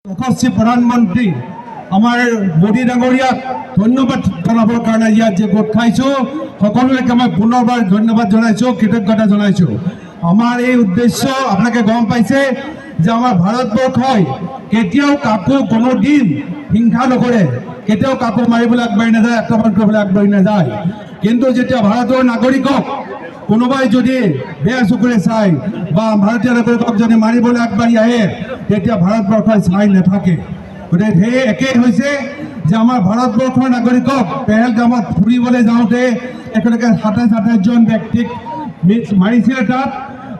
যশস্বী প্ৰধানমন্ত্ৰী আমাৰ মোদী ডাঙৰীয়াক ধন্যবাদ জনাবৰ কাৰণে ইয়াত যে গোট খাইছোঁ সকলোকে মই পুনৰবাৰ ধন্যবাদ জনাইছোঁ, কৃতজ্ঞতা জনাইছোঁ। আমাৰ এই উদ্দেশ্য আপোনালোকে গম পাইছে যে আমাৰ ভাৰতবৰ্ষই কেতিয়াও কাকো কোনো দিন হিংসা নকৰে, কেতিয়াও কাকো মাৰিবলৈ আগবাঢ়ি নাযায়, আক্ৰমণ কৰিবলৈ আগবাঢ়ি নাযায়। কিন্তু যেতিয়া ভাৰতৰ নাগৰিকক কোনোবাই যদি বেয়া চকুৰে চায় বা ভাৰতীয় নাগৰিকক যদি মাৰিবলৈ আগবাঢ়ি আহে তেতিয়া ভাৰতবৰ্ষই চাই নাথাকে। গতিকে সেই একেই হৈছে যে আমাৰ ভাৰতবৰ্ষৰ নাগৰিকক পেহেলগামত ফুৰিবলৈ যাওঁতে একেলগে ২৭জন ব্যক্তিক মাৰিছিলে তাত,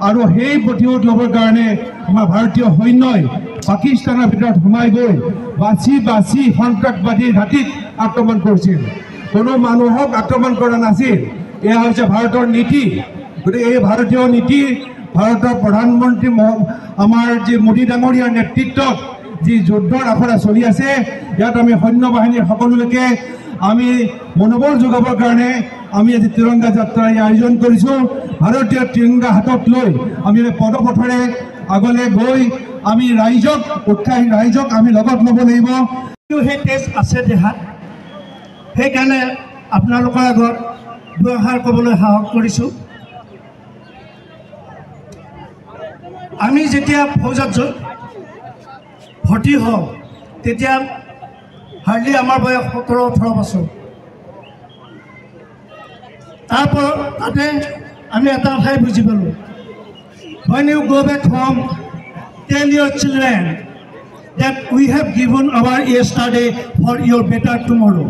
আৰু সেই প্ৰতিশোধ ল'বৰ কাৰণে আমাৰ ভাৰতীয় সৈন্যই পাকিস্তানৰ ভিতৰত সোমাই গৈ বাছি বাছি সন্ত্ৰাসবাদীৰ ঘাটিত আক্ৰমণ কৰিছিল, কোনো মানুহক আক্ৰমণ কৰা নাছিল। এয়া হৈছে ভাৰতৰ নীতি। গতিকে এই ভাৰতীয় নীতি ভাৰতৰ প্ৰধানমন্ত্ৰী আমাৰ যি মোদী ডাঙৰীয়াৰ নেতৃত্বত যি যুদ্ধৰ আখৰা চলি আছে, ইয়াত আমি সৈন্য বাহিনীৰ সকলোকে আমি মনোবল যোগাবৰ কাৰণে আমি আজি তিৰংগা যাত্ৰাৰ আয়োজন কৰিছোঁ। ভাৰতীয় তিৰংগা হাতত লৈ আমি পদপথৰে আগলৈ গৈ আমি ৰাইজক উৎসাহী ৰাইজক আমি লগত ল'ব লাগিব। সেই তেজ আছে দেহাত, সেইকাৰণে আপোনালোকৰ আগত দুআষাৰ ক'বলৈ সাহস কৰিছোঁ। আমি যেতিয়া ফৌজত ভৰ্তি হওঁ তেতিয়া হাৰ্ডলি আমাৰ বয়স ১৭-১৮ বছৰ। তাৰপৰা তাতে আমি এটা কথাই বুজি পালোঁ, when you go back home, tell your children that we have given our yesterday for your better tomorrow.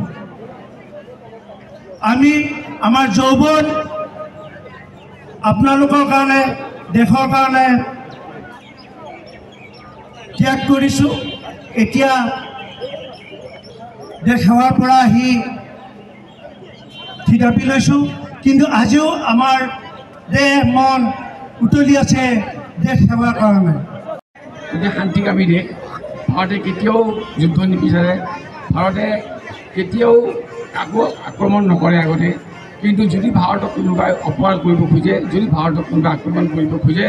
আমি আমাৰ যৌৱন আপোনালোকৰ কাৰণে দেশৰ কাৰণে ত্যাগ কৰিছোঁ। এতিয়া দেশ সেৱাৰ পৰা আহি থিতাপি লৈছোঁ, কিন্তু আজিও আমাৰ দেহ মন উতলি আছে দেশ সেৱাৰ কাৰণে। এতিয়া শান্তিকামী দেশ, ভাৰতে কেতিয়াও যুদ্ধ নিবিচাৰে, ভাৰতে কেতিয়াও কাকো আক্ৰমণ নকৰে আগতে। কিন্তু যদি ভাৰতক কোনোবাই অপৰাধ কৰিব খোজে, যদি ভাৰতক কোনোবাই আক্ৰমণ কৰিব খোজে,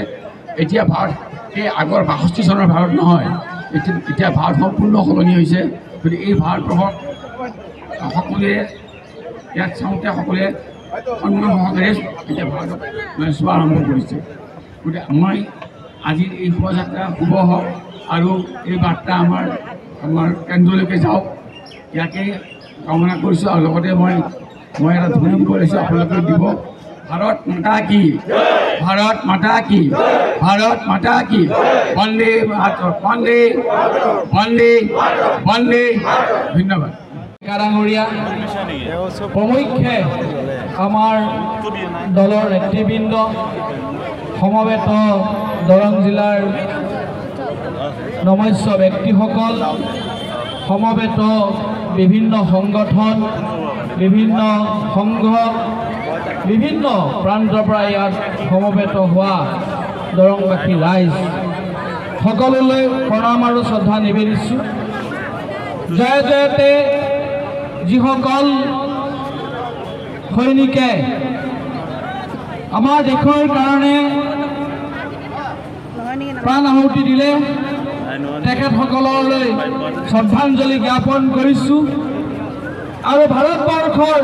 এতিয়া ভাৰত সেই আগৰ ৬২ চনৰ ভাৰত নহয়, এতিয়া ভাৰত সম্পূৰ্ণ সলনি হৈছে। গতিকে এই ভাৰতবৰ্ষক সকলোৱে ইয়াত চাওঁতে সকলোৱে সন্মান সহকাৰে এতিয়া ভাৰতক চোৱা আৰম্ভ কৰিছে। গতিকে আমাৰ আজিৰ এই শোভাযাত্ৰা শুভ হওক আৰু এই বাৰ্তা আমাৰ কেন্দ্ৰলৈকে যাওক, ইয়াকে কামনা কৰিছোঁ। আৰু লগতে মই এটা ধ্বনি দিব লৈছোঁ, আপোনালোকে দিব। ভাৰত মাতা কি, ভাৰত মাতা কি, ভাৰত মাতা কি, বন্দে মাতৰম, বন্দে বন্দে বন্দে। ধন্যবাদ। ডাঙৰীয়া প্ৰমুখ্যে আমাৰ দলৰ নেতৃবৃন্দ, সমবেত দৰং জিলাৰ নমস্য ব্যক্তিসকল, সমবেত বিভিন্ন সংগঠন, বিভিন্ন সংঘ, বিভিন্ন প্ৰান্তৰ পৰা ইয়াত সমবেত হোৱা দৰংবাসী ৰাইজ সকলোলৈ প্ৰণাম আৰু শ্ৰদ্ধা নিবেদিছোঁ। জয় জয়তে যিসকল সৈনিকে আমাৰ দেশৰ কাৰণে প্ৰাণ আহুতি দিলে, তেখেতসকললৈ শ্ৰদ্ধাঞ্জলি জ্ঞাপন কৰিছোঁ। আৰু ভাৰতবৰ্ষৰ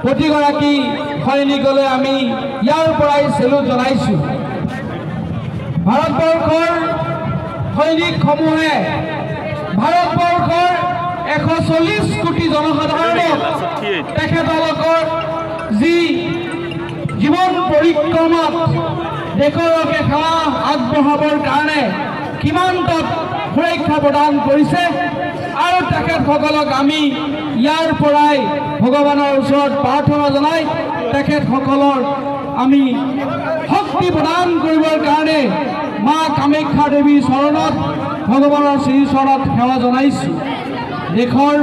প্ৰতিগৰাকী সৈনিকলৈ আমি ইয়াৰ পৰাই চেলুট জনাইছোঁ। ভাৰতবৰ্ষৰ সৈনিকসমূহে ভাৰতবৰ্ষৰ ১৪০ কোটি জনসাধাৰণক তেখেতলোকৰ যি জীৱন পৰিক্ৰমাত দেশৰ সেৱা আগবঢ়াবৰ কাৰণে কিমানটাত সুৰক্ষা প্ৰদান কৰিছে, আৰু তেখেতসকলক আমি ইয়াৰ পৰাই ভগৱানৰ ওচৰত প্ৰাৰ্থনা জনাই তেখেতসকলৰ আমি শক্তি প্ৰদান কৰিবৰ কাৰণে মা কামাখ্যা দেৱীৰ চৰণত, ভগৱানৰ শ্ৰীচৰণত সেৱা জনাইছোঁ। দেশৰ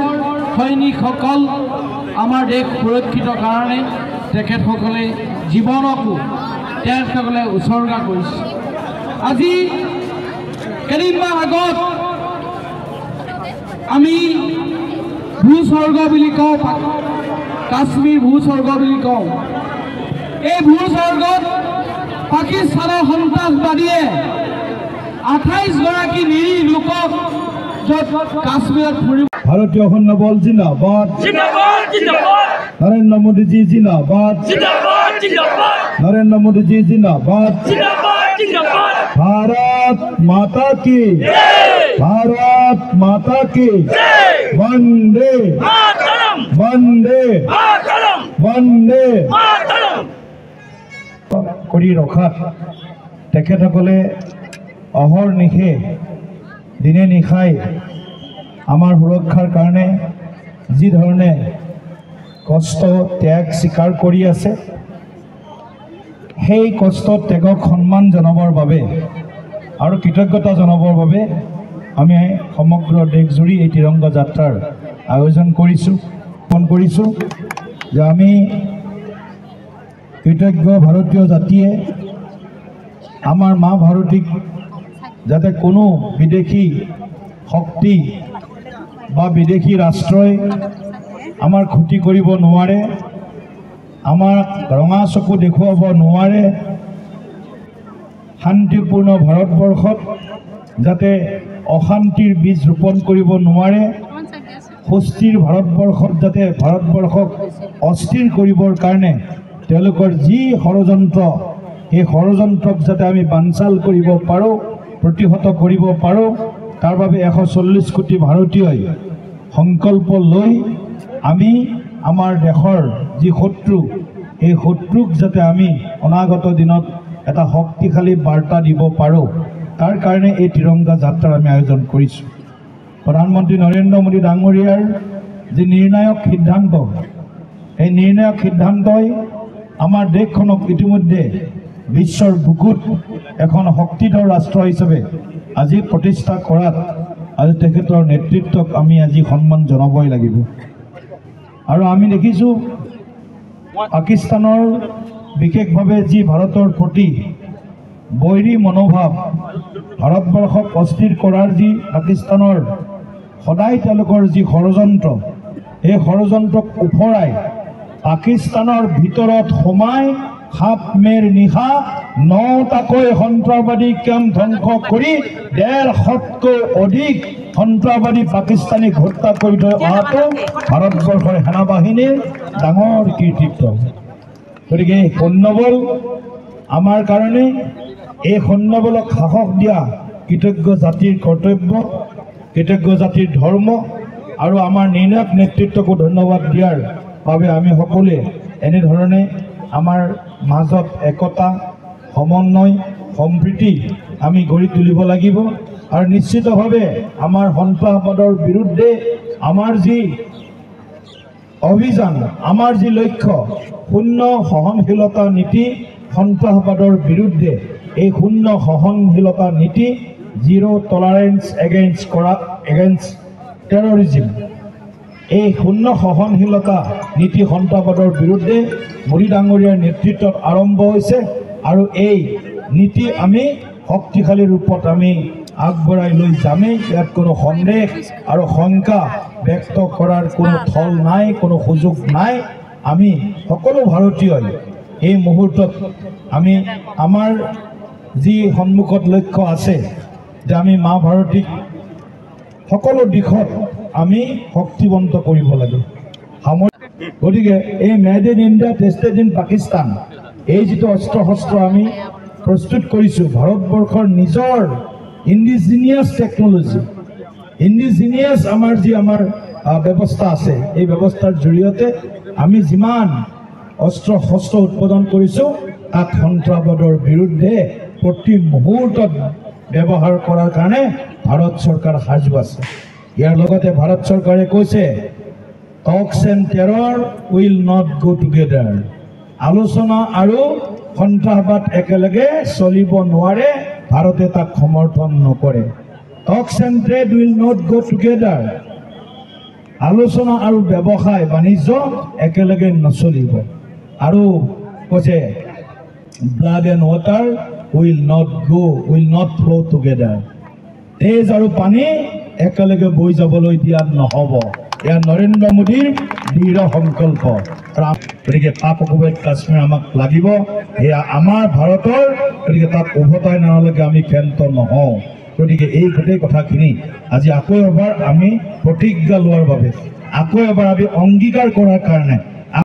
সৈনিকসকল আমাৰ দেশ সুৰক্ষিত কাৰণে তেখেতসকলে জীৱনকো তেখেতসকলে উৎসৰ্গা কৰিছে। আজি কেইদিনমান আগত আমি ভূস্বৰ্গ বুলি কওঁ, কাশ্মীৰ ভূস্বৰ্গ বুলি কওঁ। এই ভূস্বৰ্গত পাকিস্তানৰ সন্ত্ৰাসবাদীয়ে ২৮ গৰাকী নিৰীহ লোকক আগষ্টত কাশ্মীৰত ফুৰিব ভাৰতীয় সৈন্য বল জিন্দাবাদ जिंदाबाद जिंदाबाद নৰেন্দ্ৰ মোদীজী জিন্দাবাদ जिंदाबाद जिंदाबाद नरेंद्र मोदी जी जिंदाबाद जिंदाबाद जिंदाबाद भारत माता की जय भारत माता की जय वंदे मातरम वंदे मातरम वंदे मातरम কৰি ৰখাত তেখেতসকলে অহৰ্নিশে দিনে নিশাই আমাৰ সুৰক্ষাৰ কাৰণে যি ধৰণে কষ্ট ত্যাগ স্বীকাৰ কৰি আছে সেই কষ্ট ত্যাগক সন্মান জনাবৰ বাবে আৰু কৃতজ্ঞতা জনাবৰ বাবে আমি সমগ্ৰ দেশজুৰি এই তিৰংগা যাত্ৰাৰ আয়োজন কৰিছোঁ যে আমি কৃতজ্ঞ ভাৰতীয় জাতিয়ে আমাৰ মা ভাৰতীক যাতে কোনো বিদেশী শক্তি বা বিদেশী ৰাষ্ট্ৰই আমাৰ ক্ষতি কৰিব নোৱাৰে আমাক ৰঙা চকু দেখুৱাব নোৱাৰে শান্তিপূৰ্ণ ভাৰতবৰ্ষত যাতে অশান্তিৰ বীজ ৰোপণ কৰিব নোৱাৰে সুস্থিৰ ভাৰতবৰ্ষত যাতে ভাৰতবৰ্ষক অস্থিৰ কৰিবৰ কাৰণে তেওঁলোকৰ যি ষড়যন্ত্ৰ সেই ষড়যন্ত্ৰক যাতে আমি বানচাল কৰিব পাৰোঁ প্ৰতিহত কৰিব পাৰোঁ তাৰ বাবে 140 কোটি ভাৰতীয়ই সংকল্প লৈ আমি আমাৰ দেশৰ যি শত্ৰু এই শত্ৰুক যাতে আমি অনাগত দিনত এটা শক্তিশালী বাৰ্তা দিব পাৰোঁ তাৰ কাৰণে এই তিৰংগা যাত্ৰাৰ আমি আয়োজন কৰিছোঁ প্ৰধানমন্ত্ৰী নৰেন্দ্ৰ মোদী ডাঙৰীয়াৰ যি নিৰ্ণায়ক সিদ্ধান্ত এই নিৰ্ণায়ক সিদ্ধান্তই আমাৰ দেশখনক ইতিমধ্যে বিশ্বৰ বুকুত এখন শক্তিধৰ ৰাষ্ট্ৰ হিচাপে আজি প্ৰতিষ্ঠা কৰাত আজি তেখেতৰ নেতৃত্বক আমি আজি সন্মান জনাবই লাগিব আৰু আমি দেখিছোঁ পাকিস্তানৰ বিশেষভাৱে যি ভাৰতৰ প্ৰতি বৈৰী মনোভাৱ ভাৰতবৰ্ষক অস্থিৰ কৰাৰ যি পাকিস্তানৰ সদায় তেওঁলোকৰ যি ষড়যন্ত্ৰ এই ষড়যন্ত্ৰক উফৰাই পাকিস্তানৰ ভিতৰত সোমাই 7 মেৰ নিশা 9টাকৈ সন্ত্ৰাসবাদী কেম্প ধ্বংস কৰি 150তকৈ অধিক সন্ত্ৰাসবাদী পাকিস্তানীক হত্যা কৰি থৈ অহাটো ভাৰতবৰ্ষৰ সেনাবাহিনীৰ ডাঙৰ কৃতিত্ব গতিকে এই সৈন্যবল আমাৰ কাৰণে এই সৈন্যবলক সাহস দিয়া কৃতজ্ঞ জাতিৰ কৰ্তব্য কৃতজ্ঞ জাতিৰ ধৰ্ম আৰু আমাৰ নিৰ্ণায়ক নেতৃত্বকো ধন্যবাদ দিয়াৰ বাবে আমি সকলোৱে এনেধৰণে আমাৰ মাজত একতা সমন্বয় সম্প্ৰীতি আমি গঢ়ি তুলিব লাগিব আৰু নিশ্চিতভাৱে আমাৰ সন্ত্ৰাসবাদৰ বিৰুদ্ধে আমাৰ যি অভিযান আমাৰ যি লক্ষ্য শূন্য সহনশীলতা নীতি সন্ত্ৰাসবাদৰ বিৰুদ্ধে এই শূন্য সহনশীলতা নীতি জিৰ' টলাৰেঞ্চ এগেইনষ্ট টেৰৰিজিম এই শূন্য সহনশীলতা নীতি সন্ত্ৰাসবাদৰ বিৰুদ্ধে মোদী ডাঙৰীয়াৰ নেতৃত্বত আৰম্ভ হৈছে আৰু এই নীতি আমি শক্তিশালী ৰূপত আমি আগবঢ়াই লৈ যামেই ইয়াত কোনো সন্দেহ আৰু শংকা ব্যক্ত কৰাৰ কোনো থল নাই কোনো সুযোগ নাই আমি সকলো ভাৰতীয়ই এই মুহূৰ্তত আমি আমাৰ যি সন্মুখত লক্ষ্য আছে যে আমি মা ভাৰতীক সকলো দিশত আমি শক্তিবন্ত কৰিব লাগে গতিকে এই made in India tested in Pakistan এই যিটো অস্ত্ৰ শস্ত্ৰ আমি প্ৰস্তুত কৰিছোঁ ভাৰতবৰ্ষৰ নিজৰ ইণ্ডিজিনিয়াছ টেকনলজি ইণ্ডিজিনিয়াছ আমাৰ যি আমাৰ ব্যৱস্থা আছে এই ব্যৱস্থাৰ জৰিয়তে আমি যিমান অস্ত্ৰ শস্ত্ৰ উৎপাদন কৰিছোঁ তাক সন্ত্ৰাসবাদৰ বিৰুদ্ধে প্ৰতি মুহূৰ্তত ব্যৱহাৰ কৰাৰ কাৰণে ভাৰত চৰকাৰ সাজু আছে ইয়াৰ লগতে ভাৰত চৰকাৰে কৈছে talks and terror will not go together আলোচনা আৰু সন্ত্ৰাসবাদ একেলগে চলিব নোৱাৰে ভাৰতে তাক সমৰ্থন নকৰে talks and trade will not go together আলোচনা আৰু ব্যৱসায় বাণিজ্য একেলগে নচলিব আৰু কৈছে blood and water will not flow' together তেজ আৰু পানী একেলগে বৈ যাবলৈ দিয়া নহ'ব এয়া নৰেন্দ্ৰ মোদীৰ দৃঢ় সংকল্প গতিকে পাক অকুপাইড কাশ্মীৰ আমাক লাগিব এয়া আমাৰ ভাৰতৰ গতিকে তাক উভতাই নহালৈকে আমি ক্ষান্ত নহওঁ গতিকে এই গোটেই কথাখিনি আজি আকৌ এবাৰ আমি প্ৰতিজ্ঞা লোৱাৰ বাবে আকৌ এবাৰ আমি অংগীকাৰ কৰাৰ কাৰণে